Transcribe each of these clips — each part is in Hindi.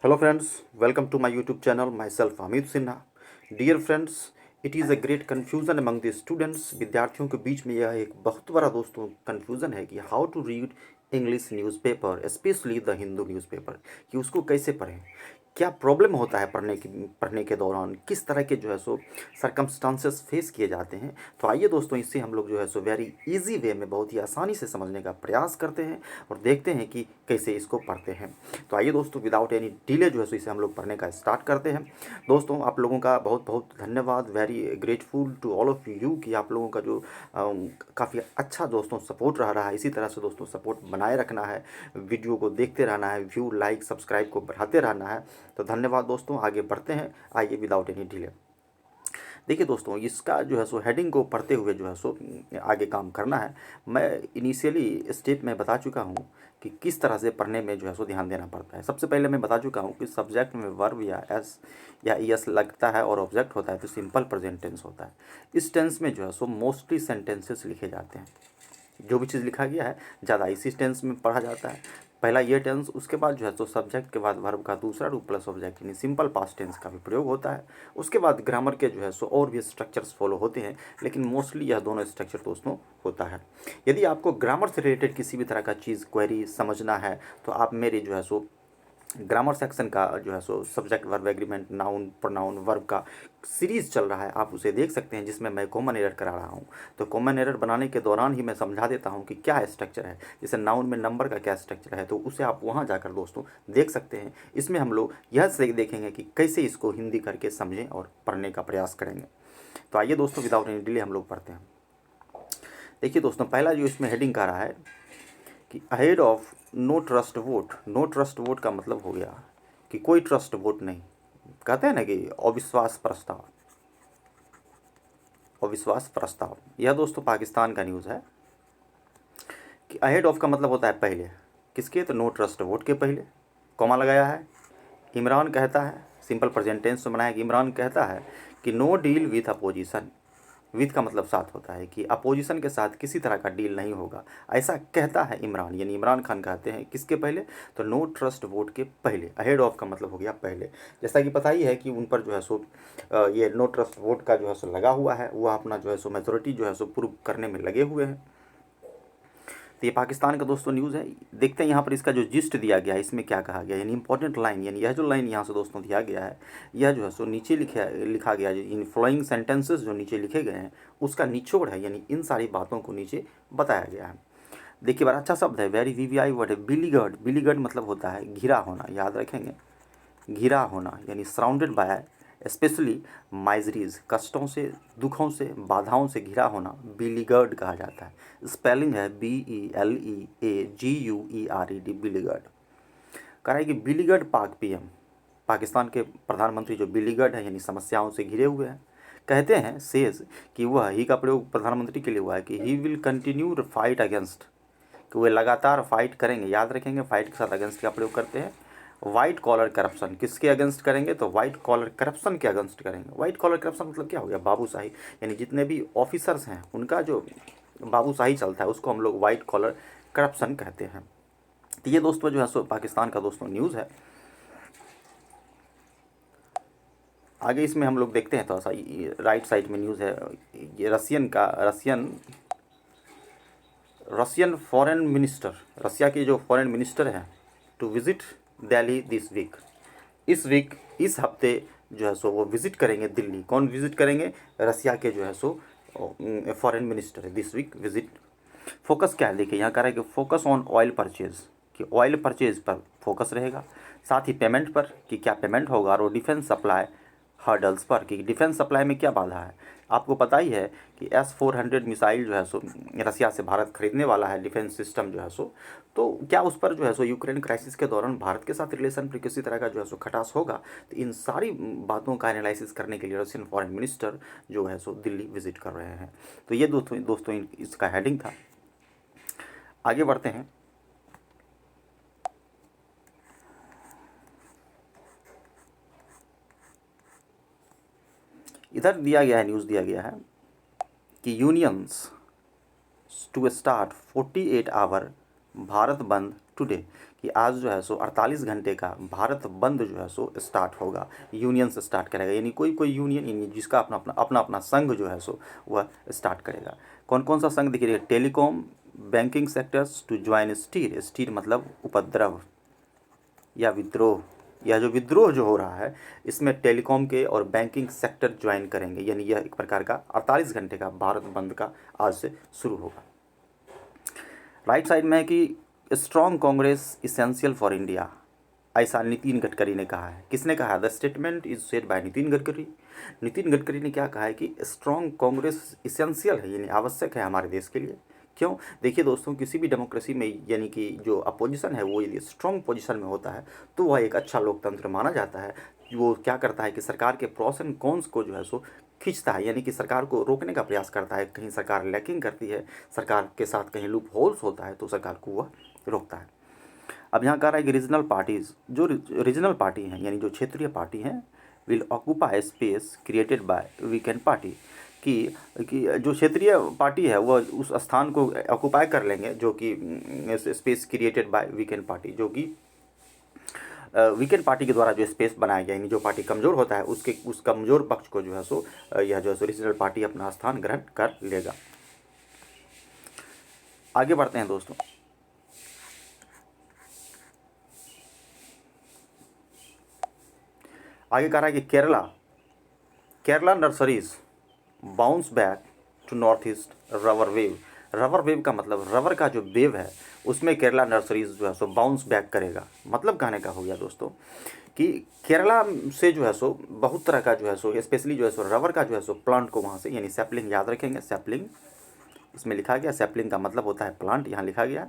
Hello friends, welcome to my YouTube channel. Myself Amit Sinha. Dear friends, it is a great confusion among the students. विद्यार्थियों के बीच में यह एक बहुत बड़ा दोस्तों confusion है कि how to read English newspaper, especially the Hindu newspaper, कि उसको कैसे पढ़ें, क्या प्रॉब्लम होता है पढ़ने के दौरान, किस तरह के जो है सो सरकमस्टांसेस फेस किए जाते हैं। तो आइए दोस्तों, इससे हम लोग जो है सो वेरी इजी वे में बहुत ही आसानी से समझने का प्रयास करते हैं और देखते हैं कि कैसे इसको पढ़ते हैं। तो आइए दोस्तों, विदाउट एनी डिले जो है सो इसे हम लोग पढ़ने का स्टार्ट करते हैं। दोस्तों, आप लोगों का बहुत बहुत धन्यवाद, very grateful to all of you कि आप लोगों का जो काफ़ी अच्छा दोस्तों सपोर्ट रहा है। इसी तरह से दोस्तों सपोर्ट बनाए रखना है, वीडियो को देखते रहना है, व्यू लाइक सब्सक्राइब को बढ़ाते रहना है। तो धन्यवाद दोस्तों, आगे बढ़ते हैं। आइए विदाउट एनी डिले। देखिए दोस्तों, इसका जो है सो हेडिंग को पढ़ते हुए जो है सो आगे काम करना है। मैं इनिशियली स्टेप में बता चुका हूँ कि किस तरह से पढ़ने में जो है सो ध्यान देना पड़ता है। सबसे पहले मैं बता चुका हूँ कि सब्जेक्ट में वर्ब या एस या ईएस लगता है और ऑब्जेक्ट होता है तो सिंपल प्रेजेंट टेंस होता है। इस टेंस में जो है सो मोस्टली सेंटेंसेस लिखे जाते हैं। जो भी चीज़ लिखा गया है ज़्यादा इसी टेंस में पढ़ा जाता है। पहला ये टेंस, उसके बाद जो है तो सब्जेक्ट के बाद वर्ब का दूसरा रूप प्लस ऑब्जेक्ट यानी सिंपल पास्ट टेंस का भी प्रयोग होता है। उसके बाद ग्रामर के जो है सो और भी स्ट्रक्चर्स फॉलो होते हैं, लेकिन मोस्टली यह दोनों स्ट्रक्चर दोस्तों होता है। यदि आपको ग्रामर से रिलेटेड किसी भी तरह का चीज़ क्वेरी समझना है तो आप मेरी जो है सो ग्रामर सेक्शन का जो है so subject verb agreement noun pronoun verb का सीरीज़ चल रहा है, आप उसे देख सकते हैं, जिसमें मैं कॉमन एरर करा रहा हूँ। तो कॉमन एरर बनाने के दौरान ही मैं समझा देता हूँ कि क्या स्ट्रक्चर है। जैसे नाउन में नंबर का क्या स्ट्रक्चर है, तो उसे आप वहाँ जाकर दोस्तों देख सकते हैं। इसमें हम लोग यह से देखेंगे कि कैसे इसको हिंदी करके समझें और पढ़ने का प्रयास करेंगे। तो आइए दोस्तों, विदाउट एनी डिले हम लोग पढ़ते हैं। देखिए दोस्तों, पहला जो इसमें हेडिंग का रहा है कि ahead of no trust vote. No trust vote का मतलब हो गया कि कोई ट्रस्ट वोट नहीं, कहते हैं ना कि अविश्वास प्रस्ताव। अविश्वास प्रस्ताव यह दोस्तों पाकिस्तान का न्यूज़ है कि अहेड ऑफ का मतलब होता है पहले, किसके, तो नो ट्रस्ट वोट के पहले। कॉमा लगाया है। इमरान कहता है, सिंपल प्रेजेंट टेंस में बनाया कि इमरान कहता है कि no deal with opposition. With का मतलब साथ होता है कि अपोजिशन के साथ किसी तरह का डील नहीं होगा, ऐसा कहता है इमरान, यानी इमरान खान कहते हैं किसके पहले, तो नो ट्रस्ट वोट के पहले। अहेड ऑफ का मतलब हो गया पहले। जैसा कि पता ही है कि उन पर जो है सो ये नो ट्रस्ट वोट का जो है सो लगा हुआ है, वह अपना जो है सो मेजोरिटी जो है सो प्रूव करने में लगे हुए हैं। तो ये पाकिस्तान का दोस्तों न्यूज़ है। देखते हैं यहाँ पर इसका जो जिस्ट दिया गया है, इसमें क्या कहा गया, यानी इंपॉर्टेंट लाइन, यानी यह जो लाइन यहाँ से दोस्तों दिया गया है, यह जो है सो नीचे लिखा गया है। इन फ्लोइंग सेंटेंसेस जो नीचे लिखे गए हैं उसका निचोड़ है, यानी इन सारी बातों को नीचे बताया गया है। देखिए, बड़ा अच्छा शब्द है, वेरी वीवीआई वर्ड है, बिलीगर्ड। बिलीगर्ड मतलब होता है घिरा होना, याद रखेंगे, घिरा होना यानी सराउंडेड बाय स्पेशली माइजरीज, कष्टों से, दुखों से, बाधाओं से घिरा होना बिलीगर्ड कहा जाता है। स्पेलिंग है BELEAGUERED, बिलीगर्ड। कह रहा है कि बिलीगर्ड पाक पीएम, पाकिस्तान के प्रधानमंत्री जो बिलीगर्ड है यानी समस्याओं से घिरे हुए हैं, कहते हैं सेज कि वह ही का प्रयोग प्रधानमंत्री के लिए हुआ है कि he will continue fight against, कि वे लगातार फाइट करेंगे। याद रखेंगे, फाइट के साथ अगेंस्ट का प्रयोग करते हैं। वाइट कॉलर करप्शन, किसके अगेंस्ट करेंगे, तो वाइट कॉलर करप्शन के अगेंस्ट करेंगे। वाइट कॉलर करप्शन मतलब क्या हो गया, बाबूशाही, यानी जितने भी ऑफिसर्स हैं उनका जो बाबूशाही चलता है उसको हम लोग वाइट कॉलर करप्शन कहते हैं। तो ये दोस्तों जो है सो पाकिस्तान का दोस्तों न्यूज़ है। आगे इसमें हम लोग देखते हैं थोड़ा सा, राइट साइड में न्यूज़ है, ये रशियन फॉरेन मिनिस्टर, रसिया के जो फॉरेन मिनिस्टर हैं, to visit Delhi this week. इस वीक, इस हफ्ते जो है सो वो विज़िट करेंगे दिल्ली। कौन विज़िट करेंगे, रसिया के जो है सो फॉरेन मिनिस्टर है, दिस वीक विज़िट। फोकस क्या है, देखिए यहाँ कह रहा है कि फोकस ऑन ऑयल परचेज, कि ऑयल परचेज पर फोकस रहेगा। साथ ही पेमेंट पर, कि क्या पेमेंट होगा, और डिफेंस सप्लाई हर्डल्स पर, कि डिफेंस सप्लाई में क्या बाधा है। आपको पता ही है कि S-400 मिसाइल जो है सो रसिया से भारत खरीदने वाला है, डिफेंस सिस्टम जो है सो, तो क्या उस पर जो है सो यूक्रेन क्राइसिस के दौरान भारत के साथ रिलेशन पर किसी तरह का जो है सो खटास होगा। तो इन सारी बातों का एनालिसिस करने के लिए रशियन फॉरेन मिनिस्टर जो है सो दिल्ली विजिट कर रहे हैं। तो ये दोस्तों इसका हेडिंग था। आगे बढ़ते हैं। इधर दिया गया है, न्यूज़ दिया गया है कि unions to start 48 hour Bharat Bandh today, कि आज जो है सो 48 घंटे का भारत बंद जो है सो स्टार्ट होगा, यूनियन से स्टार्ट करेगा, यानी कोई कोई यूनियन यानी जिसका अपना अपना अपना अपना संघ जो है सो वह स्टार्ट करेगा। कौन कौन सा संघ देखिए, telecom, banking sectors to join stir, stir मतलब उपद्रव या विद्रोह, या जो विद्रोह जो हो रहा है इसमें टेलीकॉम के और बैंकिंग सेक्टर ज्वाइन करेंगे, यानी यह एक प्रकार का 48 घंटे का भारत बंद का आज से शुरू होगा। राइट साइड में है कि strong Congress essential for India, ऐसा नितिन गडकरी ने कहा है। किसने कहा है? The statement is said bye Nitin Gadkari. Nitin Gadkari ने क्या कहा है कि स्ट्रॉन्ग कांग्रेस इसेंशियल है, यानी आवश्यक है हमारे देश के लिए। क्यों? देखिए दोस्तों, किसी भी डेमोक्रेसी में यानी कि जो अपोजिशन है वो यदि स्ट्रॉन्ग पोजीशन में होता है तो वह एक अच्छा लोकतंत्र माना जाता है। वो क्या करता है कि सरकार के प्रोस एंड कॉन्स को जो है सो खींचता है, यानी कि सरकार को रोकने का प्रयास करता है। कहीं सरकार लैकिंग करती है, सरकार के साथ कहीं लूप होल्स होता है तो सरकार को वह रोकता है। अब यहाँ कह रहा है कि रीजनल पार्टीज, जो रीजनल पार्टी हैं यानी जो क्षेत्रीय पार्टी हैं, will occupy space created by weekend party, कि जो क्षेत्रीय पार्टी है वह उस स्थान को ऑक्यूपाई कर लेंगे जो कि space created by weekend party, जो कि वीकेंड पार्टी के द्वारा जो स्पेस बनाया गया, यानी जो पार्टी कमज़ोर होता है उसके उस कमज़ोर पक्ष को जो है सो यह जो है सो रीजनल पार्टी अपना स्थान ग्रहण कर लेगा। आगे बढ़ते हैं दोस्तों। आगे कह रहा है कि Kerala nurseries bounce back to north east rubber wave. Rubber wave का मतलब रबर का जो वेव है उसमें केरला नर्सरीज जो है सो बाउंस बैक करेगा। मतलब कहने का हो गया दोस्तों कि केरला से जो है सो बहुत तरह का जो है सो स्पेशली जो है सो रबर का जो है सो प्लांट को वहाँ से, यानी सैपलिंग याद रखेंगे, सैपलिंग इसमें लिखा गया, सैपलिंग का मतलब होता है प्लांट, यहाँ लिखा गया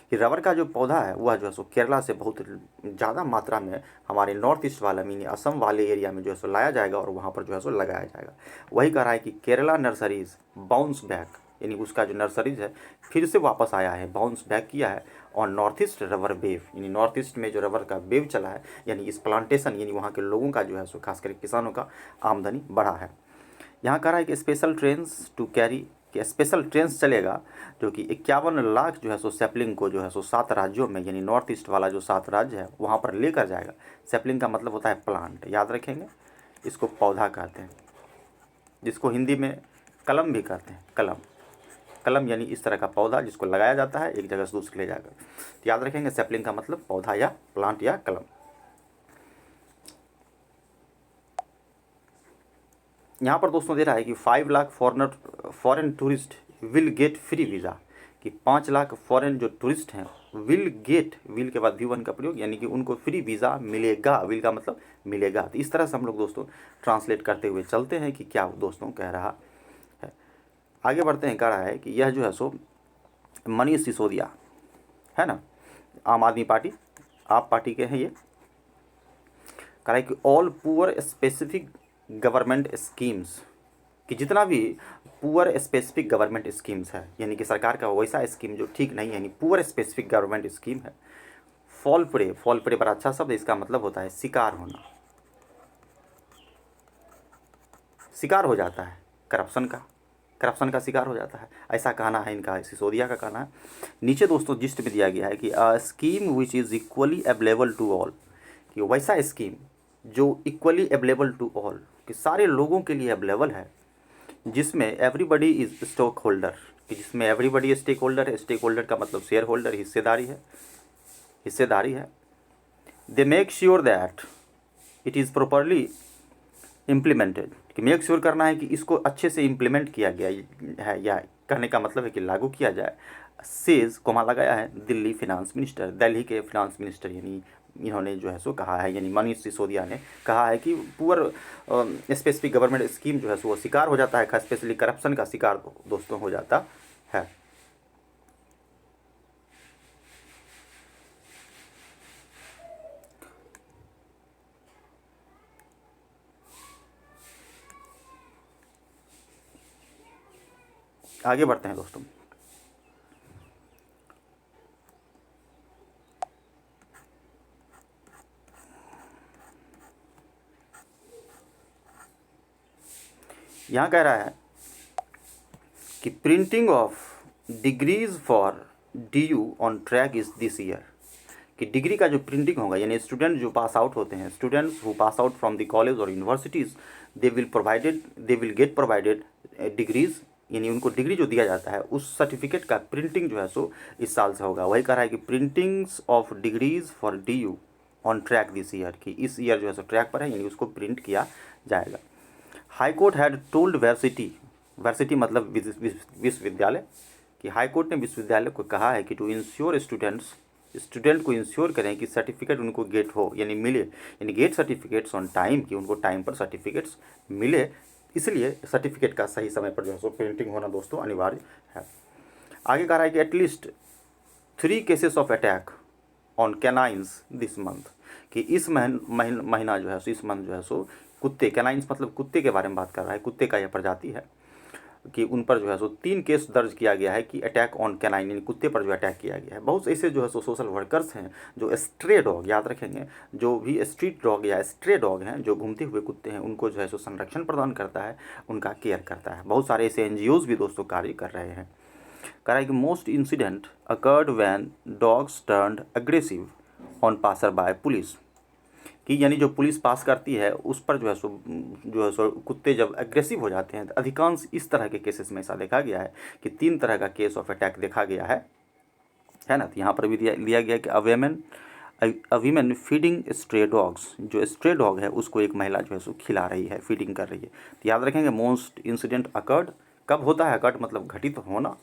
कि रबर का जो पौधा है वह जो है सो केरला से बहुत ज़्यादा मात्रा में हमारे नॉर्थ ईस्ट वाला मीनी असम वाले एरिया में जो है सो लाया जाएगा और वहाँ पर जो है सो लगाया जाएगा। वही कह रहा है कि केरला नर्सरीज बाउंस बैक, यानी उसका जो नर्सरीज है फिर से वापस आया है, बाउंस बैक किया है और नॉर्थ ईस्ट रबर वेव, यानी नॉर्थ ईस्ट में जो रबर का वेव चला है, यानी इस प्लांटेशन यानी वहाँ के लोगों का जो है सो खासकर किसानों का आमदनी बढ़ा है। यहाँ कह रहा है कि स्पेशल ट्रेन्स टू कैरी, कि स्पेशल ट्रेन्स चलेगा जो कि 51 लाख जो है सो सैपलिंग को जो है सो 7 राज्यों में, यानी नॉर्थ ईस्ट वाला जो 7 राज्य है वहाँ पर लेकर जाएगा। सैपलिंग का मतलब होता है प्लांट, याद रखेंगे, इसको पौधा कहते हैं, जिसको हिंदी में कलम भी कहते हैं। कलम, कलम यानी इस तरह का पौधा जिसको लगाया जाता है एक जगह से दूसरी ले जाकर। तो याद रखेंगे सैपलिंग का मतलब पौधा या प्लांट या कलम। यहाँ पर दोस्तों दे रहा है कि 5 lakh foreign tourist will get free visa, कि 5 लाख फॉरेन जो टूरिस्ट हैं विल गेट, विल के बाद V1 का प्रयोग, यानी कि उनको फ्री वीज़ा मिलेगा। विल का मतलब मिलेगा। तो इस तरह से हम लोग दोस्तों ट्रांसलेट करते हुए चलते हैं कि क्या दोस्तों कह रहा है। आगे बढ़ते हैं। कह रहा है कि यह जो है सो मनीष सिसोदिया है ना, आम आदमी पार्टी, आप पार्टी के हैं ये। कह रहा है कि all poor specific government schemes, कि जितना भी पुअर स्पेसिफिक गवर्नमेंट स्कीम्स है, यानी कि सरकार का वैसा स्कीम जो ठीक नहीं है, यानी पुअर स्पेसिफिक गवर्नमेंट स्कीम है, फॉल प्रे पर अच्छा शब्द, इसका मतलब होता है शिकार होना, शिकार हो जाता है करप्शन का शिकार हो जाता है, ऐसा कहना है इनका, सिसोदिया का कहना है। नीचे दोस्तों जिस्ट में दिया गया है कि a scheme which is equally available to all, कि वैसा स्कीम जो इक्वली अवेलेबल टू ऑल, कि सारे लोगों के लिए अवेलेबल है, जिसमें एवरीबडी इज स्टॉक होल्डर, कि जिसमें एवरीबडी स्टेक होल्डर है। स्टेक होल्डर का मतलब शेयर होल्डर, हिस्सेदारी है। They make sure that it is properly implemented, कि मेक श्योर करना है कि इसको अच्छे से इम्प्लीमेंट किया गया है, या कहने का मतलब है कि लागू किया जाए। सेज कोमा लगाया है दिल्ली फिनांस मिनिस्टर, दिल्ली के फिनांस मिनिस्टर, यानी इन्होंने जो है सो कहा है, यानी मनीष सिसोदिया ने कहा है कि पुअर स्पेसिफिक गवर्नमेंट स्कीम जो है सो वो शिकार हो जाता है, खास स्पेशली करप्शन का शिकार दोस्तों हो जाता है। आगे बढ़ते हैं दोस्तों। यहाँ कह रहा है कि printing of degrees for DU on track is this year, कि डिग्री का जो प्रिंटिंग होगा, यानी स्टूडेंट जो पास आउट होते हैं, students who pass out from the college और universities, they will get provided degrees, यानी उनको डिग्री जो दिया जाता है उस सर्टिफिकेट का प्रिंटिंग जो है सो इस साल से होगा। वही कह रहा है कि printings of degrees for DU on track this year, कि इस ईयर जो है सो ट्रैक पर है, यानी उसको प्रिंट किया जाएगा। High court had told varsity मतलब विश्वविद्यालय, कि हाई कोर्ट ने विश्वविद्यालय को कहा है कि टू इंश्योर स्टूडेंट को इंश्योर करें कि सर्टिफिकेट उनको गेट हो, यानी मिले, यानी गेट सर्टिफिकेट्स ऑन टाइम, कि उनको टाइम पर सर्टिफिकेट्स मिले। इसलिए सर्टिफिकेट का सही समय पर जो है सो प्रिंटिंग होना दोस्तों अनिवार्य है। आगे कह रहा है कि at least 3 cases of attack on canines this month, कि इस महीना जो है सो, इस मंथ जो है सो कुत्ते, कैनाइंस मतलब कुत्ते के बारे में बात कर रहा है, कुत्ते का यह प्रजाति है, कि उन पर जो है सो 3 केस दर्ज किया गया है कि अटैक ऑन कैनाइन, यानी कुत्ते पर जो अटैक किया गया है। बहुत ऐसे जो है सो सोशल वर्कर्स हैं जो स्ट्रे डॉग, याद रखेंगे, जो भी स्ट्रीट डॉग या स्ट्रे डॉग हैं, जो घूमते हुए कुत्ते हैं, उनको जो है सो संरक्षण प्रदान करता है, उनका केयर करता है। बहुत सारे ऐसे NGOs भी दोस्तों कार्य कर रहे हैं। कह रहा है कि most incident occurred when dogs turned aggressive on passer by police, कि यानी जो पुलिस पास करती है उस पर जो है सो कुत्ते जब एग्रेसिव हो जाते हैं, तो अधिकांश इस तरह के केसेस में ऐसा देखा गया है कि 3 तरह का केस ऑफ अटैक देखा गया है ना। तो यहाँ पर भी लिया गया कि अ वीमेन फीडिंग स्ट्रे डॉग्स, जो स्ट्रे डॉग है उसको एक महिला जो है सो खिला रही है, फीडिंग कर रही है। तो याद रखेंगे मोस्ट इंसिडेंट अकर्ड कब होता है, अकर्ड मतलब घटित होना,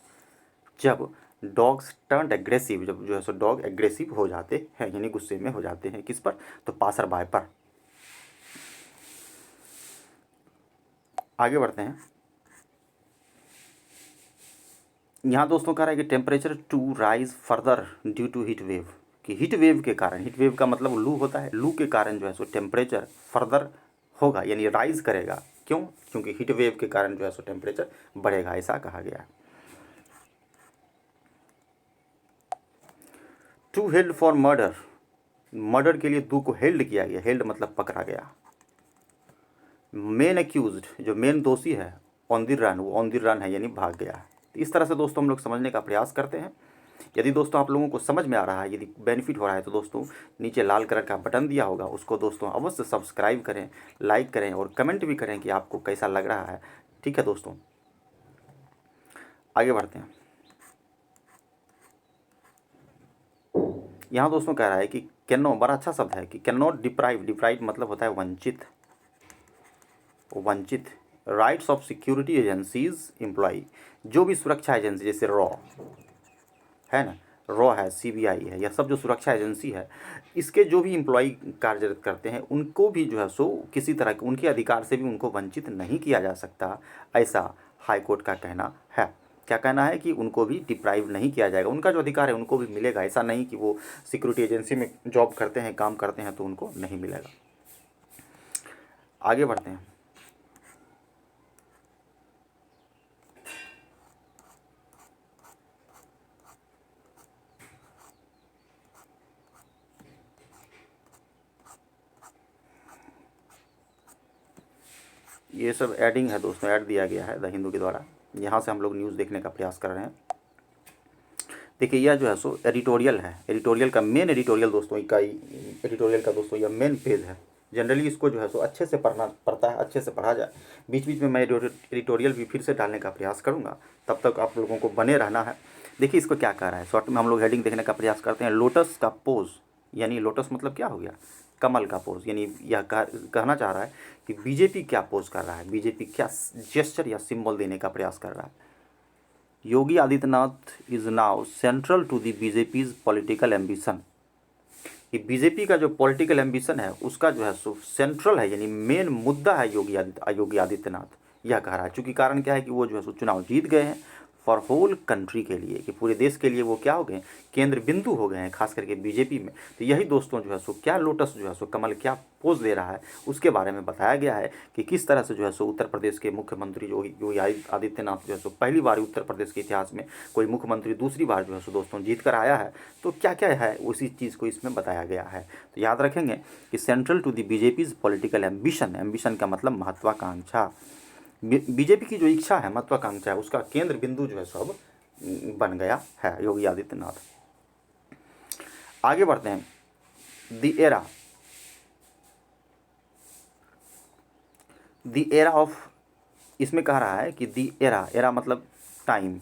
जब डॉग्स टर्न एग्रेसिव, जब जो है सो डॉग एग्रेसिव हो जाते हैं, यानी गुस्से में हो जाते हैं, किस पर, तो पासर बाय पर। आगे बढ़ते हैं। यहाँ दोस्तों कह रहा है कि temperature to rise further due to heat wave, कि हीट वेव के कारण, हीट वेव का मतलब लू होता है, लू के कारण जो है सो टेम्परेचर फर्दर होगा, यानी राइज करेगा। क्यों? क्योंकि हीट वेव के कारण जो है सो टेम्परेचर बढ़ेगा, ऐसा कहा गया है। Two held for murder, murder के लिए 2 को हेल्ड किया गया, हेल्ड मतलब पकड़ा गया। मेन एक्यूज्ड, जो मेन दोषी है, ऑन द रन, वो ऑन द रन है, यानी भाग गया है। तो इस तरह से दोस्तों हम लोग समझने का प्रयास करते हैं। यदि दोस्तों आप लोगों को समझ में आ रहा है, यदि बेनिफिट हो रहा है, तो दोस्तों नीचे लाल कलर का बटन दिया होगा, उसको दोस्तों अवश्य सब्सक्राइब करें, लाइक करें और कमेंट भी करें कि आपको कैसा लग रहा है। ठीक है दोस्तों, आगे बढ़ते हैं। यहाँ दोस्तों कह रहा है कि कैन, बड़ा अच्छा शब्द है कि कैन नॉट डिप्राइव मतलब होता है वंचित, rights of security agencies employee, जो भी सुरक्षा एजेंसी, जैसे रॉ है ना, रॉ है, CBI है, यह सब जो सुरक्षा एजेंसी है, इसके जो भी एम्प्लॉई कार्यरत करते हैं उनको भी जो है सो किसी तरह के उनके अधिकार से भी उनको वंचित नहीं किया जा सकता, ऐसा हाई कोर्ट का कहना है। क्या कहना है कि उनको भी डिप्राइव नहीं किया जाएगा, उनका जो अधिकार है उनको भी मिलेगा, ऐसा नहीं कि वो सिक्योरिटी एजेंसी में जॉब करते हैं, काम करते हैं तो उनको नहीं मिलेगा। आगे बढ़ते हैं। ये सब एडिंग है दोस्तों, ऐड दिया गया है द हिंदू के द्वारा, यहाँ से हम लोग न्यूज़ देखने का प्रयास कर रहे हैं। देखिए यह जो है सो एडिटोरियल है, एडिटोरियल का मेन एडिटोरियल दोस्तों, एडिटोरियल का दोस्तों यह मेन पेज है। जनरली इसको जो है सो अच्छे से पढ़ता है, अच्छे से पढ़ा जाए। बीच बीच में मैं एडिटोरियल भी फिर से डालने का प्रयास करूँगा, तब तक आप लोगों को बने रहना है। देखिए इसको क्या कह रहा है, शॉर्ट में हम लोग हेडिंग देखने का प्रयास करते हैं। लोटस का पोज, यानी लोटस मतलब क्या हो गया, कमल का पोज, यानी यह कहना चाह रहा है कि बीजेपी क्या पोज कर रहा है, बीजेपी क्या जेस्चर या सिंबल देने का प्रयास कर रहा है। Yogi Adityanath is now central to the BJP's political ambition, कि बीजेपी का जो पॉलिटिकल एम्बिशन है उसका जो है सो सेंट्रल है, यानी मेन मुद्दा है योगी आदित्यनाथ, यह कह रहा है। चूँकि कारण क्या है कि वो जो है सो चुनाव जीत गए हैं फॉर होल कंट्री के लिए, कि पूरे देश के लिए वो क्या हो गए, केंद्र बिंदु हो गए हैं, खास करके बीजेपी में। तो यही दोस्तों जो है सो क्या लोटस जो है सो कमल क्या पोज दे रहा है, उसके बारे में बताया गया है कि किस तरह से जो है सो उत्तर प्रदेश के मुख्यमंत्री योगी आदित्यनाथ जो है सो पहली बार उत्तर प्रदेश के इतिहास में कोई मुख्यमंत्री दूसरी बार जो है सो दोस्तों जीत कर आया है। तो क्या क्या है उसी चीज़ को इसमें बताया गया है। तो याद रखेंगे कि central to the BJP's political ambition, ambition का मतलब महत्वाकांक्षा, बीजेपी की जो इच्छा है, महत्वाकांक्षा है, उसका केंद्र बिंदु जो है सब बन गया है योगी आदित्यनाथ। आगे बढ़ते हैं। द एरा ऑफ, इसमें कह रहा है कि द एरा मतलब टाइम,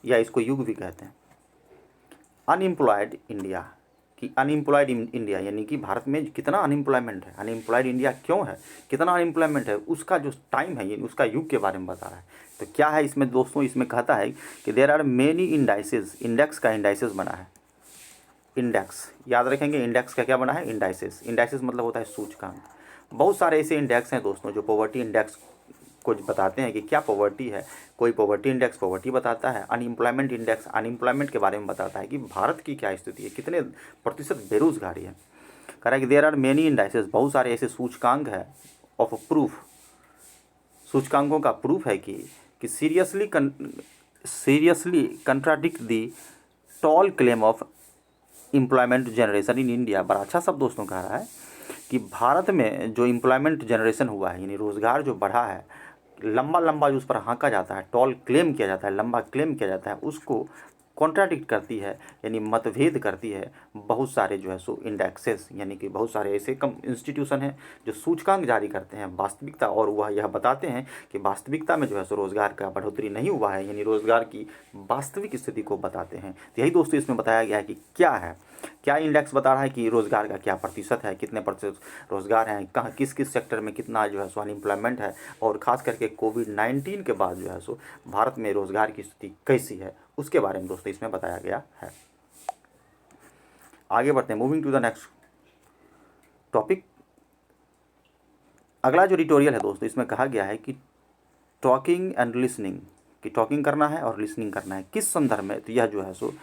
या इसको युग भी कहते हैं। अनएम्प्लॉयड इंडिया, कि अनएम्प्लॉयड इंडिया यानी कि भारत में कितना अनएम्प्लॉयमेंट है, अनएम्प्लॉयड इंडिया क्यों है, कितना अनएम्प्लॉयमेंट है, उसका जो टाइम है, ये उसका युग के बारे में बता रहा है। तो क्या है इसमें दोस्तों, इसमें कहता है कि there are many indices, index का इंडाइसेस बना है। इंडेक्स याद रखेंगे, इंडेक्स का क्या बना है, इंडाइसेस। इंडाइसेस मतलब होता है सूचकांक। बहुत सारे ऐसे इंडेक्स हैं दोस्तों जो पॉवर्टी इंडेक्स को बताते हैं कि क्या पॉवर्टी है। कोई पॉवर्टी इंडेक्स पॉवर्टी बताता है, अनएम्प्लॉयमेंट इंडेक्स अनएम्प्लॉयमेंट के बारे में बताता है कि भारत की क्या स्थिति है, कितने प्रतिशत बेरोजगारी है। कह रहा है कि देयर आर मेनी इंडाइसेस, बहुत सारे ऐसे सूचकांक है ऑफ प्रूफ, सूचकांकों का प्रूफ है कि seriously contradict the tall claim of employment generation in India. बड़ा अच्छा सब दोस्तों कह रहा है कि भारत में जो एम्प्लॉयमेंट जनरेशन हुआ है, यानी रोज़गार जो बढ़ा है, लंबा लंबा जो उस पर हाँका जाता है, टॉल क्लेम किया जाता है, लंबा क्लेम किया जाता है, उसको कॉन्ट्राडिक्ट करती है, यानी मतभेद करती है बहुत सारे जो है सो इंडेक्सेस, यानी कि बहुत सारे ऐसे कम इंस्टीट्यूशन हैं जो सूचकांक जारी करते हैं वास्तविकता, और वह यह बताते हैं कि वास्तविकता में जो है सो रोज़गार का बढ़ोतरी नहीं हुआ है, यानी रोज़गार की वास्तविक स्थिति को बताते हैं। तो यही दोस्तों इसमें बताया गया है कि क्या है, क्या इंडेक्स बता रहा है कि रोज़गार का क्या प्रतिशत है, कितने प्रतिशत रोज़गार हैं, कहाँ किस किस सेक्टर में कितना जो है सो अनएम्प्लॉयमेंट है, और ख़ास करके कोविड-19 के बाद जो है सो भारत में रोज़गार की स्थिति कैसी है, उसके बारे में दोस्तों इसमें बताया गया है। आगे बढ़ते हैं, moving to the next topic. अगला जो एडिटोरियल है दोस्तों, इसमें कहा गया है कि टॉकिंग एंड लिसनिंग, कि टॉकिंग करना है और लिसनिंग करना है, किस संदर्भ में। तो यह जो है सो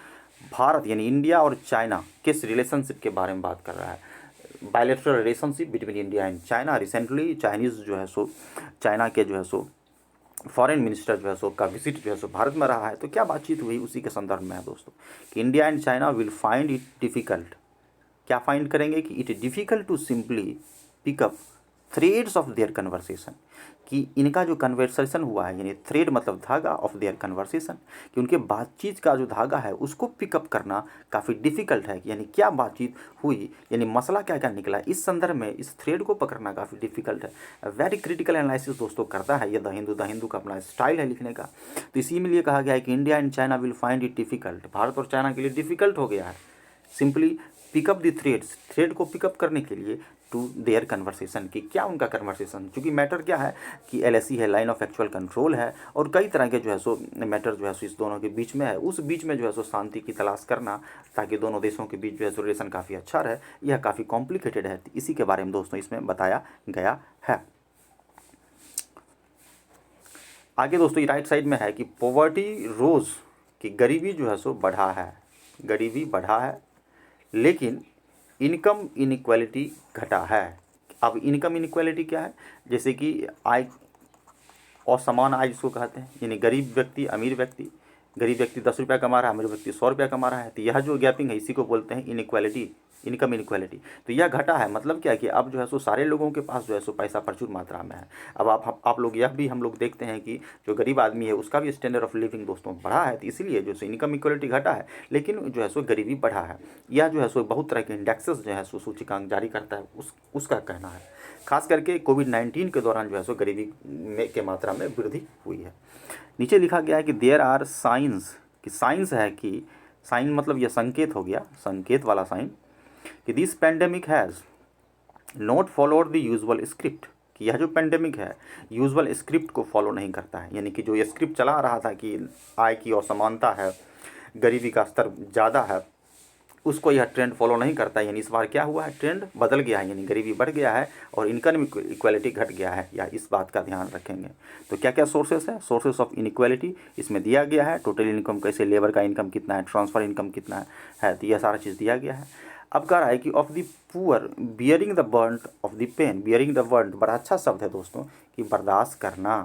भारत यानी इंडिया और चाइना किस रिलेशनशिप के बारे में बात कर रहा है। Bilateral relationship between India and China. Recently Chinese जो है सो, चाइना के जो है सो फॉरेन मिनिस्टर जो है सो का विजिट जो है सो भारत में रहा है। तो क्या बातचीत हुई उसी के संदर्भ में है दोस्तों, कि India and China will find it difficult, क्या फाइंड करेंगे कि it difficult to simply pick up threads of their conversation, कि इनका जो कन्वर्सेशन हुआ है, यानी थ्रेड मतलब धागा ऑफ देयर कन्वर्सेशन, कि उनके बातचीत का जो धागा है उसको पिकअप करना काफ़ी डिफ़िकल्ट है, यानी क्या बातचीत हुई, यानी मसला क्या क्या निकला, इस संदर्भ में इस थ्रेड को पकड़ना काफ़ी डिफ़िकल्ट है। वेरी क्रिटिकल एनालिसिस दोस्तों करता है ये द हिंदू का अपना स्टाइल है लिखने का। तो इसी में लिए कहा गया है कि India and China will find it difficult, Bharat और चाइना के लिए डिफ़िकल्ट हो गया है simply pick up the threads, thread को पिकअप करने के लिए टू देयर कन्वर्सेशन, की क्या उनका कन्वर्सेशन, क्योंकि मैटर क्या है कि LAC है, लाइन ऑफ एक्चुअल कंट्रोल है, और कई तरह के जो है सो मैटर जो है सो इस दोनों के बीच में है, उस बीच में जो है सो शांति की तलाश करना, ताकि दोनों देशों के बीच जो है सो रिलेशन काफ़ी अच्छा रहे, यह काफ़ी कॉम्प्लिकेटेड है। इसी के बारे में दोस्तों इसमें बताया गया है। आगे दोस्तों राइट साइड में है कि पॉवर्टी रोज़, कि गरीबी जो है सो बढ़ा है, गरीबी बढ़ा है, लेकिन इनकम इनइक्वालिटी घटा है। अब इनकम इनइक्वालिटी क्या है, जैसे कि आय और समान आय जिसको कहते हैं, यानी गरीब व्यक्ति अमीर व्यक्ति, गरीब व्यक्ति 10 रुपया कमा रहा है, अमीर व्यक्ति 100 रुपया कमा रहा है, तो यह जो गैपिंग है इसी को बोलते हैं इनइक्वालिटी, इनकम इनइक्वालिटी। तो यह घटा है, मतलब क्या है कि अब जो है सो सारे लोगों के पास जो है सो पैसा प्रचुर मात्रा में है। अब आप लोग यह भी हम लोग देखते हैं कि जो गरीब आदमी है उसका भी स्टैंडर्ड ऑफ लिविंग दोस्तों बढ़ा है, तो इसीलिए जो सो इनकम इक्वलिटी घटा है, लेकिन जो है सो गरीबी बढ़ा है। यह जो है सो बहुत तरह के इंडेक्सेस जो है सो सूचकांक जारी करता है, उसका कहना है। खास करके कोविड-19 के दौरान जो है सो गरीबी के मात्रा में वृद्धि हुई है। नीचे लिखा गया है कि देयर आर साइंस, कि साइंस है, कि साइन मतलब यह संकेत हो गया, संकेत वाला साइन, कि this pandemic has not followed the usual script, कि यह जो पेंडेमिक है यूजुअल स्क्रिप्ट को फॉलो नहीं करता है, यानी कि जो ये स्क्रिप्ट चला रहा था कि आय की असमानता है, गरीबी का स्तर ज़्यादा है, उसको यह ट्रेंड फॉलो नहीं करता है। यानी इस बार क्या हुआ है, ट्रेंड बदल गया है, यानी गरीबी बढ़ गया है और इनकम इक्वालिटी घट गया है, या इस बात का ध्यान रखेंगे। तो क्या क्या सोर्सेस है, सोर्सेस ऑफ इनइक्वालिटी इसमें दिया गया है, टोटल इनकम कैसे, लेबर का इनकम कितना है, ट्रांसफ़र इनकम कितना है, तो यह सारा चीज़ दिया गया है। अब कह रहा है कि of the poor bearing the burn of the pain, bearing the burn बड़ा अच्छा शब्द है दोस्तों, कि बर्दाश्त करना,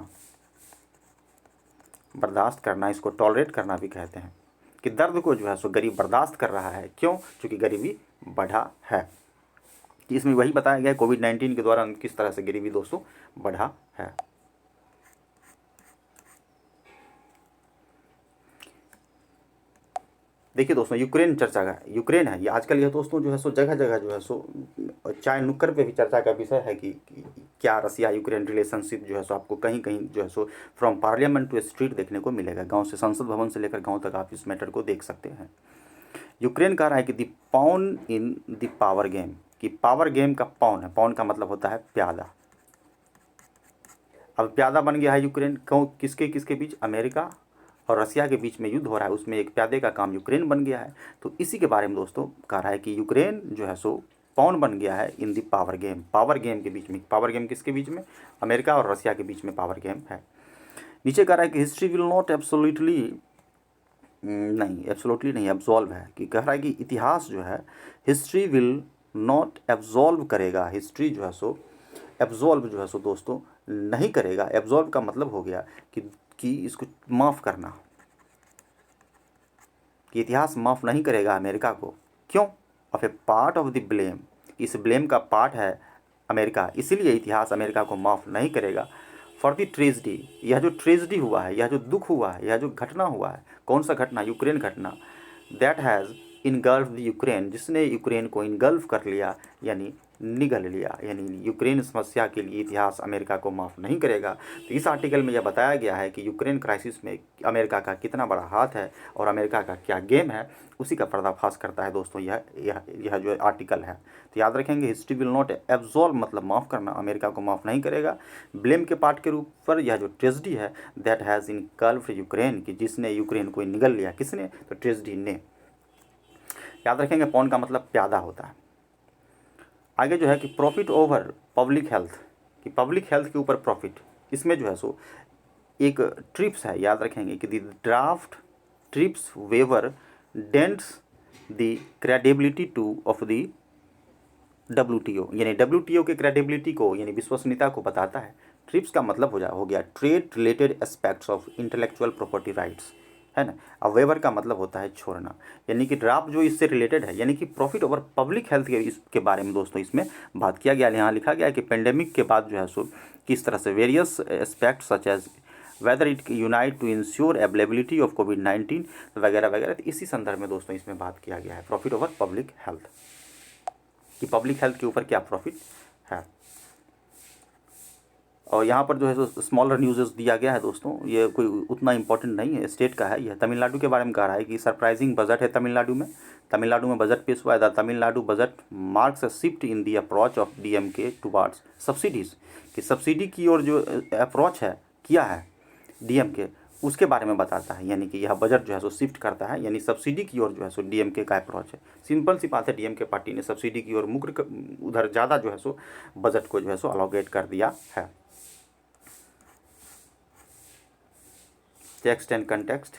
बर्दाश्त करना, इसको टॉलरेट करना भी कहते हैं, कि दर्द को जो है सो गरीब बर्दाश्त कर रहा है, क्यों, क्योंकि गरीबी बढ़ा है। कि इसमें वही बताया गया है कोविड-19 के दौरान किस तरह से गरीबी दोस्तों बढ़ा है। देखिए दोस्तों, यूक्रेन चर्चा का यूक्रेन है ये आजकल, यह दोस्तों जो है सो जगह जगह जो है सो चाय नुक्कड़ पे भी चर्चा का विषय है कि क्या रसिया यूक्रेन रिलेशनशिप जो है सो आपको कहीं कहीं जो है सो फ्रॉम पार्लियामेंट टू स्ट्रीट देखने को मिलेगा। गांव से संसद भवन से लेकर गांव तक आप इस मैटर को देख सकते हैं। यूक्रेन कह रहा है कि the pawn in the power game, कि पावर गेम का पॉन है, पॉन का मतलब होता है प्यादा। अब प्यादा बन गया है यूक्रेन, क्यों, किसके किसके बीच, अमेरिका और रसिया के बीच में युद्ध हो रहा है, उसमें एक प्यादे का काम यूक्रेन बन गया है। तो इसी के बारे में दोस्तों कह रहा है कि यूक्रेन जो है सो पॉन बन गया है in the power game, power game के बीच में। पावर गेम किसके बीच में, अमेरिका और रसिया के बीच में पावर गेम है। नीचे कह रहा है कि हिस्ट्री विल नॉट एब्सोल्युटली, नहीं एब्सोल्युटली नहीं, एब्जॉल्व है, कि कह रहा है कि इतिहास जो है हिस्ट्री विल नॉट एब्जॉल्व करेगा, हिस्ट्री जो है सो एब्जॉल्व जो है सो दोस्तों नहीं करेगा। एब्जॉल्व का मतलब हो गया कि इसको माफ़ करना, कि इतिहास माफ़ नहीं करेगा अमेरिका को। क्यों, of A part of the blame, इस ब्लेम का पार्ट है अमेरिका, इसीलिए इतिहास अमेरिका को माफ़ नहीं करेगा। फॉर द ट्रेजडी, यह जो ट्रेजडी हुआ है, यह जो दुख हुआ है, यह जो घटना हुआ है, कौन सा घटना, यूक्रेन घटना, that has engulf the Ukraine, जिसने यूक्रेन को इनगल्फ कर लिया, यानी निगल लिया, यानी यूक्रेन समस्या के लिए इतिहास अमेरिका को माफ़ नहीं करेगा। तो इस आर्टिकल में यह बताया गया है कि यूक्रेन क्राइसिस में अमेरिका का कितना बड़ा हाथ है और अमेरिका का क्या गेम है, उसी का पर्दाफाश करता है दोस्तों यह जो आर्टिकल है। तो याद रखेंगे, हिस्ट्री विल नॉट एब्जॉल्व मतलब माफ़ करना, अमेरिका को माफ़ नहीं करेगा। ब्लेम के पार्ट के रूप पर यह जो ट्रेजडी है, दैट हैज़ इनगल्फ्ड यूक्रेन, कि जिसने यूक्रेन को निगल लिया, किसने, तो ट्रेजडी ने। याद रखेंगे, पॉन का मतलब प्यादा होता है। आगे जो है कि प्रॉफिट ओवर पब्लिक हेल्थ, कि पब्लिक हेल्थ के ऊपर प्रॉफिट, इसमें जो है सो एक ट्रिप्स है, याद रखेंगे कि the draft TRIPS waiver dents the credibility to of the WTO, यानी WTO के क्रेडिबिलिटी को, यानी विश्वसनीयता को बताता है। ट्रिप्स का मतलब हो गया trade related aspects of intellectual property rights, है ना। अब वेवर का मतलब होता है छोड़ना, यानी कि ड्राफ्ट जो इससे रिलेटेड है, यानी कि प्रॉफिट ओवर पब्लिक हेल्थ के इसके बारे में दोस्तों इसमें बात किया गया। यहाँ लिखा गया है कि पेंडेमिक के बाद जो है सो किस तरह से various aspect such as whether it unite to ensure availability of कोविड-19 वगैरह वगैरह, तो इसी संदर्भ में दोस्तों इसमें बात किया गया है प्रॉफिट ओवर पब्लिक हेल्थ, कि पब्लिक हेल्थ के ऊपर क्या प्रॉफिट है। और यहाँ पर जो है सो स्मॉलर न्यूज़ दिया गया है दोस्तों, ये कोई उतना इंपॉर्टेंट नहीं है, स्टेट का है। यह तमिलनाडु के बारे में कह रहा है कि सरप्राइजिंग बजट है तमिलनाडु में। तमिलनाडु में बजट पेश हुआ है। The Tamil Nadu budget marks a shift in the approach of DMK towards subsidies, कि सब्सिडी की ओर जो अप्रोच है किया है DMK, उसके बारे में बताता है। यानी कि यह बजट जो है सो शिफ्ट करता है, यानी सब्सिडी की ओर जो है सो DMK का अप्रोच है। सिंपल सी बात है, DMK पार्टी ने सब्सिडी की ओर उधर ज़्यादा जो है सो बजट को जो है सो अलोकेट कर दिया है। टेक्स्ट एंड कंटेक्स्ट,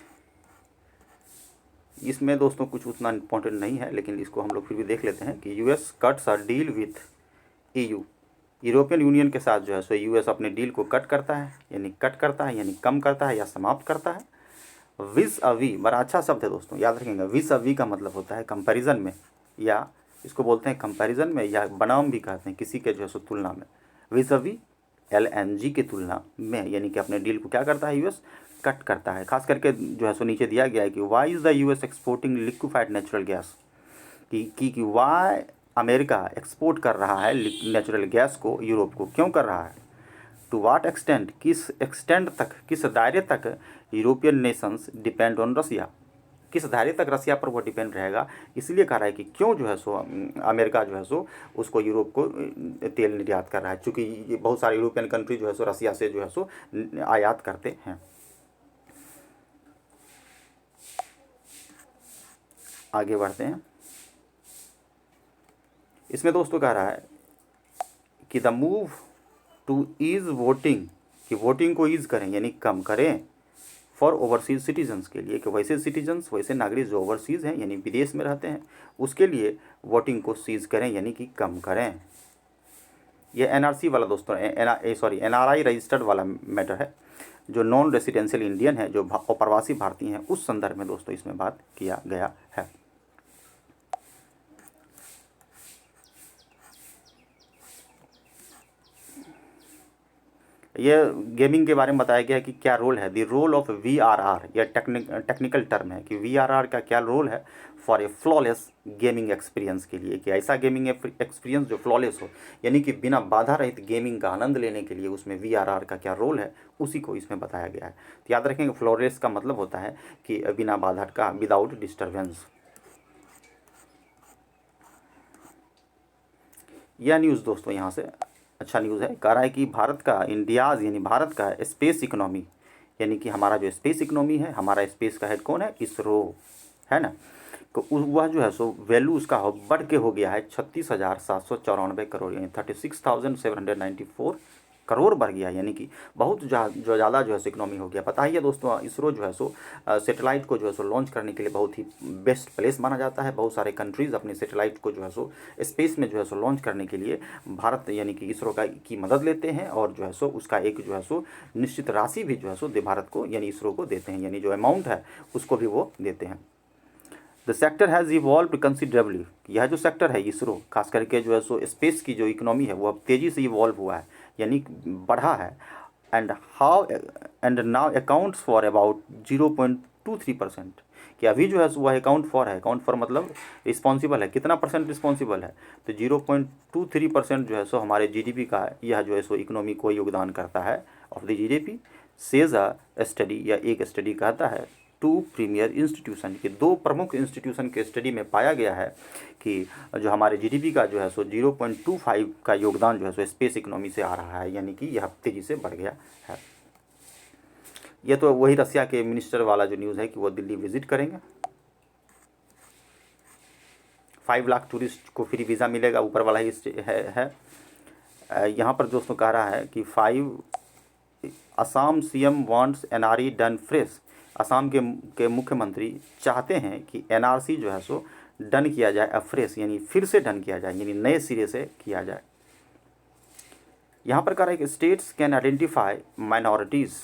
इसमें दोस्तों कुछ उतना इम्पोर्टेंट नहीं है, लेकिन इसको हम लोग फिर भी देख लेते हैं कि US cuts a deal with EU, European union के साथ जो है सो US अपने डील को कट करता है, यानी कट करता है, यानी कम करता है या समाप्त करता है। विस अवी, बड़ा अच्छा शब्द है दोस्तों, याद रखेंगे। विस अवी का मतलब होता है कंपैरिजन में, या इसको बोलते हैं कंपैरिजन में, या बनाम भी कहते हैं किसी के जो है सो तुलना में। विस अवी LNG की तुलना में, यानी कि अपने डील को क्या करता है US, कट करता है। खास करके जो है सो नीचे दिया गया है कि why is the US exporting liquefied natural gas, कि वाई अमेरिका एक्सपोर्ट कर रहा है नेचुरल गैस को यूरोप को, क्यों कर रहा है। टू वाट एक्सटेंट, किस एक्सटेंट तक, किस दायरे तक यूरोपियन नेशंस डिपेंड ऑन रसिया, किस दायरे तक रसिया पर वो डिपेंड रहेगा। इसलिए कह रहा है कि क्यों जो है सो अमेरिका जो है सो उसको यूरोप को तेल निर्यात कर रहा है, चूँकि ये बहुत सारे यूरोपियन कंट्री जो है सो रसिया से जो है सो आयात करते हैं। आगे बढ़ते हैं। इसमें दोस्तों कह रहा है कि the move to ease voting, कि वोटिंग को ईज करें यानी कम करें, फॉर ओवरसीज़ सिटीजन्स के लिए, कि वैसे सिटीजन्स, वैसे नागरिक जो ओवरसीज़ हैं यानी विदेश में रहते हैं, उसके लिए वोटिंग को सीज करें यानी कि कम करें। ये NRC वाला दोस्तों NRI रजिस्टर्ड वाला मैटर है, जो नॉन रेसिडेंशियल इंडियन है, जो अप्रवासी भारतीय हैं, उस संदर्भ में दोस्तों इसमें बात किया गया है। ये गेमिंग के बारे में बताया गया है कि क्या रोल है, द रोल ऑफ VRR, यह टेक्निकल टर्म है कि VRR का क्या रोल है for a flawless gaming experience के लिए, कि ऐसा गेमिंग एक्सपीरियंस जो फ्लॉलेस हो, यानी कि बिना बाधा रहित गेमिंग का आनंद लेने के लिए उसमें VRR का क्या रोल है, उसी को इसमें बताया गया है। तो याद रखेंगे फ्लॉलेस का मतलब होता है कि बिना बाधा का, विदाउट डिस्टर्बेंस। यह न्यूज़ दोस्तों यहाँ से अच्छा न्यूज़ है, कह रहा है कि भारत का इंडियाज़ यानी भारत का स्पेस इकोनॉमी, यानी कि हमारा जो स्पेस इकोनॉमी है, हमारा स्पेस का हेड कौन है, इसरो है ना। तो वह जो है सो वैल्यू उसका बढ़ के हो गया है 36,794 करोड़, यानी 36,794 करोड़ बढ़ गया, यानी कि बहुत जो ज़्यादा जो है इकोनॉमी हो गया। पता ही है दोस्तों, इसरो जो है सो सैटेलाइट को जो है सो लॉन्च करने के लिए बहुत ही बेस्ट प्लेस माना जाता है। बहुत सारे कंट्रीज़ अपने सैटेलाइट को जो है सो स्पेस में जो है सो लॉन्च करने के लिए भारत यानी कि इसरो की मदद लेते हैं, और जो है सो उसका एक जो है सो निश्चित राशि भी जो है सो भारत को यानी इसरो को देते हैं, यानी जो अमाउंट है उसको भी वो देते हैं। The sector has evolve considerably, यह जो सेक्टर है इसरो खास करके जो है सो स्पेस की जो इकोनॉमी है वो अब तेज़ी से इवॉल्व हुआ है, यानी बढ़ा है। And how and now accounts for about 0.23%, कि अभी जो है वह अकाउंट फॉर है, अकाउंट फॉर मतलब रिस्पॉन्सिबल है, कितना परसेंट रिस्पॉन्सिबल है, तो 0.23% जो है सो हमारे GDP का यह जो है सो इकोनॉमी को योगदान करता है of the GDP, says a study, या एक स्टडी कहता है टू प्रीमियर इंस्टीट्यूशन, के दो प्रमुख इंस्टीट्यूशन के स्टडी में पाया गया है कि जो हमारे GDP का जो है सो 0.25 का योगदान जो है सो स्पेस इकोनॉमी से आ रहा है, यानी कि यह तेज़ी से बढ़ गया है। यह तो वही रसिया के मिनिस्टर वाला जो न्यूज़ है कि वो दिल्ली विजिट करेंगे, 5 लाख टूरिस्ट को फ्री वीज़ा मिलेगा, ऊपर वाला ही है। यहाँ पर दोस्तों कह रहा है कि 5 Assam CM wants NRE done fresh, Assam के मुख्यमंत्री चाहते हैं कि NRC जो है सो डन किया जाए अफ्रेश, यानी फिर से डन किया जाए, यानी नए सिरे से किया जाए। यहाँ पर कह रहा है कि states can identify minorities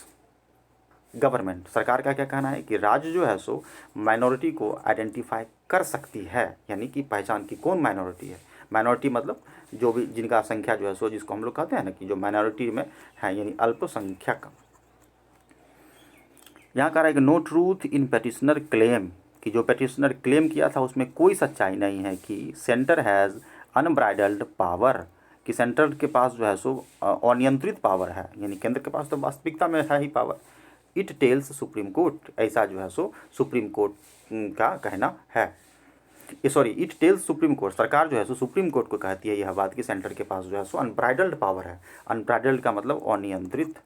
government, सरकार का क्या कहना है कि राज्य जो है सो माइनॉरिटी को आइडेंटिफाई कर सकती है, यानी कि पहचान की कौन माइनॉरिटी है। माइनॉरिटी मतलब जो भी जिनका संख्या जो है सो, जिसको हम लोग कहते हैं ना कि जो माइनॉरिटी में है, यानी अल्पसंख्यक। यहाँ कह रहा है कि no truth in petitioner claim, कि जो पेटिशनर क्लेम किया था उसमें कोई सच्चाई नहीं है, कि सेंटर हैज़ अनब्राइडल्ड पावर, कि सेंटर के पास जो है सो अनियंत्रित पावर है, यानी केंद्र के पास तो वास्तविकता में है ही power. It tells Supreme Court, ऐसा जो है सो सुप्रीम कोर्ट का कहना है। ये sorry, it tells Supreme court, सरकार जो है सो सुप्रीम कोर्ट को कहती है यह बात कि सेंटर के पास जो है सो अनब्राइडल्ड पावर है। अनब्राइडल्ड का मतलब अनियंत्रित,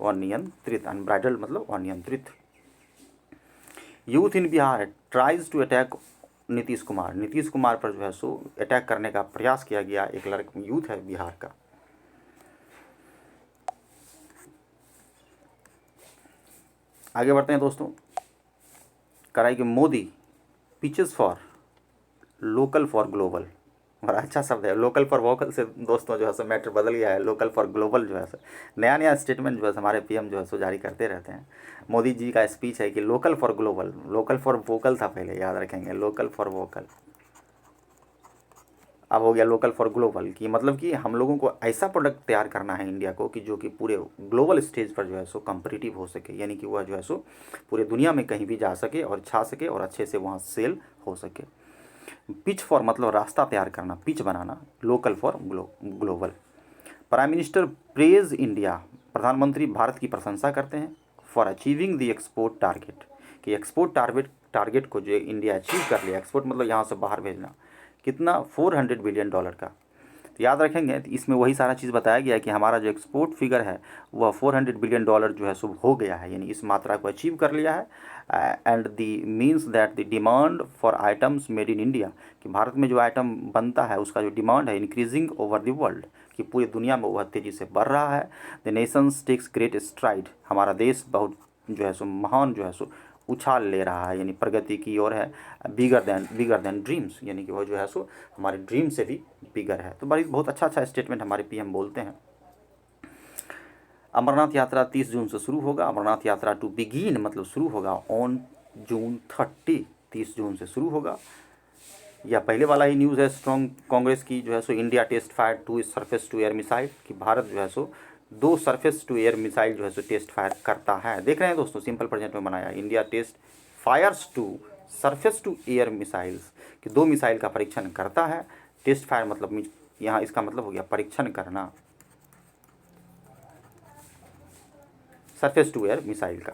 अनियंत्रित, अनब्राइडल्ड मतलब अनियंत्रित। Youth in Bihar tries to attack Nitish Kumar, Nitish Kumar पर जो है सो अटैक करने का प्रयास किया गया, एक लड़का यूथ है बिहार का। आगे बढ़ते हैं दोस्तों, कराई कि Modi pitches for local for global, और अच्छा शब्द है लोकल फॉर वोकल से दोस्तों जो है सो मैटर बदल गया है, लोकल फॉर ग्लोबल जो है सो नया नया स्टेटमेंट जो है हमारे PM जो है सो जारी करते रहते हैं। मोदी जी का स्पीच है कि local for global, local for vocal था पहले, याद रखेंगे लोकल फॉर वोकल, अब हो गया लोकल फॉर ग्लोबल, की मतलब कि हम लोगों को ऐसा प्रोडक्ट तैयार करना है इंडिया को कि जो कि पूरे ग्लोबल स्टेज पर जो है सो कम्पिटिटिव हो सके, यानी कि वह जो है सो पूरे दुनिया में कहीं भी जा सके और छा सके और अच्छे से वहाँ सेल हो सके। पिच फॉर मतलब रास्ता तैयार करना, pitch banana, local for global. Prime minister praise India, प्रधानमंत्री भारत की प्रशंसा करते हैं for achieving the export target, कि एक्सपोर्ट टारगेट को जो इंडिया अचीव कर लिया, एक्सपोर्ट मतलब यहाँ से बाहर भेजना, कितना $400 बिलियन का। तो याद रखेंगे तो इसमें वही सारा चीज़ बताया गया है कि हमारा जो एक्सपोर्ट फिगर है वह $400 बिलियन जो है सो हो गया है, यानी इस मात्रा को अचीव कर लिया है। And the means that the demand for items made in India, कि भारत में जो आइटम बनता है उसका जो डिमांड है इंक्रीजिंग ओवर द वर्ल्ड, कि पूरी दुनिया में वह तेज़ी से बढ़ रहा है। The nations takes great stride, हमारा देश बहुत जो है सो महान जो है सो उछाल ले रहा है, यानी प्रगति की ओर है। बिगर देन ड्रीम्स, यानी कि वो जो है सो हमारे ड्रीम से भी बिगर है। तो बड़ी बहुत अच्छा स्टेटमेंट हमारे PM बोलते हैं। अमरनाथ यात्रा 30 जून से शुरू होगा, अमरनाथ यात्रा टू बिगिन मतलब शुरू होगा ऑन June 30, 30 जून से शुरू होगा। या पहले वाला ही न्यूज़ है स्ट्रॉन्ग कांग्रेस की जो है सो India test fire two surface to air missile, कि भारत जो है सो 2 सरफेस टू एयर मिसाइल जो है सो टेस्ट फायर करता है। देख रहे हैं दोस्तों, सिंपल प्रेजेंट में बनाया, India test fires two surface to air missiles, कि 2 मिसाइल का परीक्षण करता है। टेस्ट फायर मतलब यहाँ इसका मतलब हो गया परीक्षण करना सरफेस टू एयर मिसाइल का।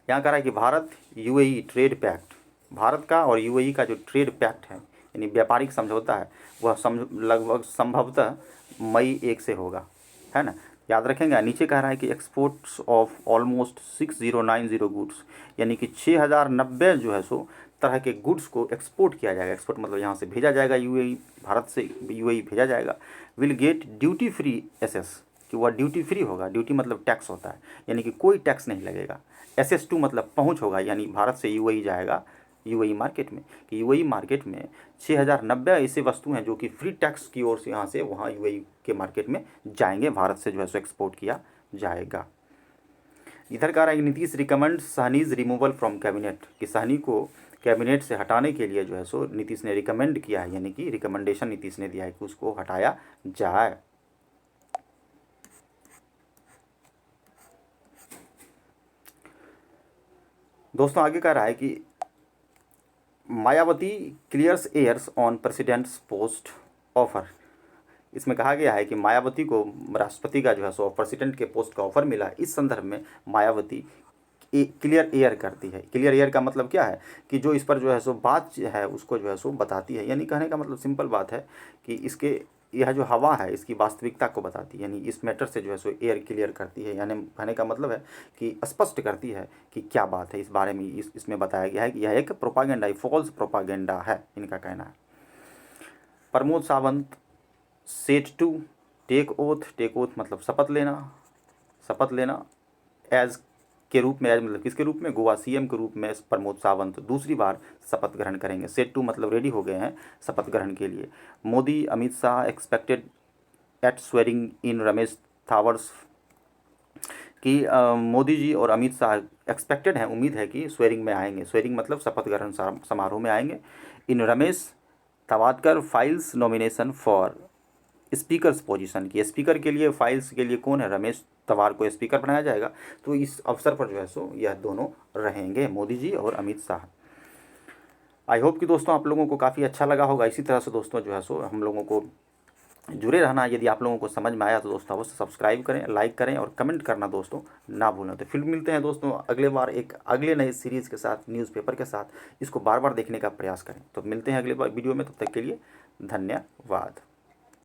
यहाँ कह रहा है कि Bharat UAE trade pact, Bharat का और यूएई का जो ट्रेड पैक्ट है यानी व्यापारिक समझौता है, वह लगभग संभवतः मई 1 से होगा, है ना, याद रखेंगे। नीचे कह रहा है कि एक्सपोर्ट्स ऑफ ऑलमोस्ट 6090 गुड्स, यानी कि 6090 जो है सो तरह के गुड्स को एक्सपोर्ट किया जाएगा। एक्सपोर्ट मतलब यहाँ से भेजा जाएगा यूएई, भारत से यूएई भेजा जाएगा। Will get duty free SS, कि वह ड्यूटी फ्री होगा। ड्यूटी मतलब टैक्स होता है, यानी कि कोई टैक्स नहीं लगेगा। SS2 मतलब पहुंच होगा, यानी भारत से यूएई जाएगा यूएई मार्केट में, कि यूएई मार्केट में 6090 ऐसे वस्तु हैं जो कि फ्री टैक्स की ओर से यहाँ से वहाँ यूएई के मार्केट में जाएंगे, भारत से जो है सो एक्सपोर्ट किया जाएगा। इधर कह रहा है Nitish recommend Sahni's removal from cabinet, कि सहनी को कैबिनेट से हटाने के लिए जो है सो नीतीश ने रिकमेंड किया है, यानी कि रिकमेंडेशन नीतीश ने दिया है कि उसको हटाया जाए। दोस्तों आगे कह रहा है कि Mayawati clears airs on president's post offer. इसमें कहा गया है कि मायावती को राष्ट्रपति का जो है सो प्रेसिडेंट के पोस्ट का ऑफर मिला। इस संदर्भ में मायावती क्लियर एयर करती है। क्लियर एयर का मतलब क्या है कि जो इस पर जो है सो बात है उसको जो है सो बताती है, यानी कहने का मतलब सिंपल बात है कि इसके यह जो हवा है इसकी वास्तविकता को बताती है, यानी इस मैटर से जो है सो एयर क्लियर करती है, यानी कहने का मतलब है कि स्पष्ट करती है कि क्या बात है इस बारे में। इसमें बताया गया है कि यह एक प्रोपागेंडा, फॉल्स प्रोपागेंडा है, इनका कहना है। Pramod Sawant set to take oath, take oath मतलब शपथ लेना एज के रूप में, एज मतलब किसके रूप में, गोवा CM के रूप में प्रमोद सावंत दूसरी बार शपथ ग्रहण करेंगे। सेट टू मतलब रेडी हो गए हैं शपथ ग्रहण के लिए। Modi Amit Shah expected at swearing in Ramesh Thawar's, कि मोदी जी और अमित शाह एक्सपेक्टेड हैं, उम्मीद है कि स्वेरिंग में आएंगे। स्वेरिंग मतलब शपथ ग्रहण समारोह में आएंगे। In Ramesh Tawadkar files nomination for speaker's position, की स्पीकर के लिए फाइल्स के लिए कौन है, रमेश तवार को स्पीकर बनाया जाएगा। तो इस अवसर पर जो है सो यह दोनों रहेंगे, मोदी जी और अमित शाह। आई होप कि दोस्तों आप लोगों को काफ़ी अच्छा लगा होगा। इसी तरह से दोस्तों जो है सो हम लोगों को जुड़े रहना। यदि आप लोगों को समझ में आया तो दोस्तों अवश्य सब्सक्राइब करें, लाइक करें और कमेंट करना दोस्तों ना भूलें। तो फिर मिलते हैं दोस्तों अगले बार एक अगले नए सीरीज़ के साथ, न्यूज़पेपर के साथ। इसको बार बार देखने का प्रयास करें। तो मिलते हैं अगले बार वीडियो में, तब तक के लिए धन्यवाद।